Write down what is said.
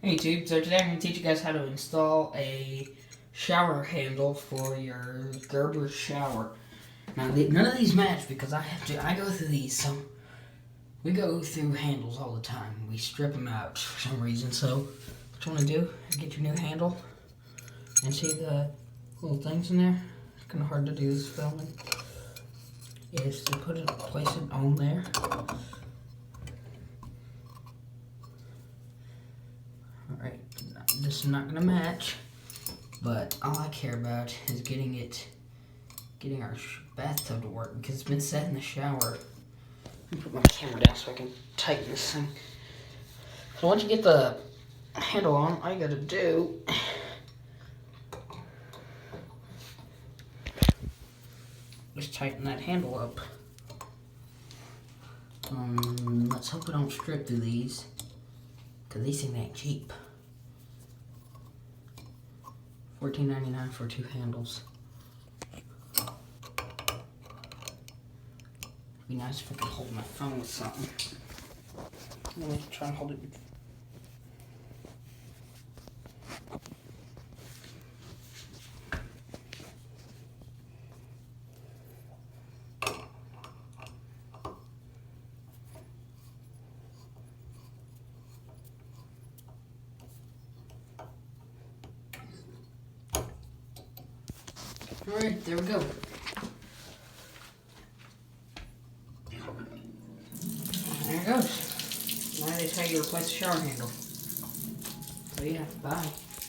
Hey YouTube, so today I'm going to teach you guys how to install a shower handle for your Gerber shower. Now none of these match because I go through these, so we go through handles all the time. We strip them out for some reason, so what you want to do is get your new handle and see the little things in there. It's kind of hard to do this filming. Is to place it on there. Alright, this is not gonna match, but all I care about is getting our bathtub to work because it's been set in the shower. Let me put my camera down so I can tighten this thing. So once you get the handle on, all you gotta do is tighten that handle up. Let's hope we don't strip through these, because these things ain't cheap. $14.99 for 2 handles. It'd be nice if I could hold my phone with something. Let me try and hold it. Alright, there we go. There it goes. Now they tell you to replace the shower handle. So yeah, bye.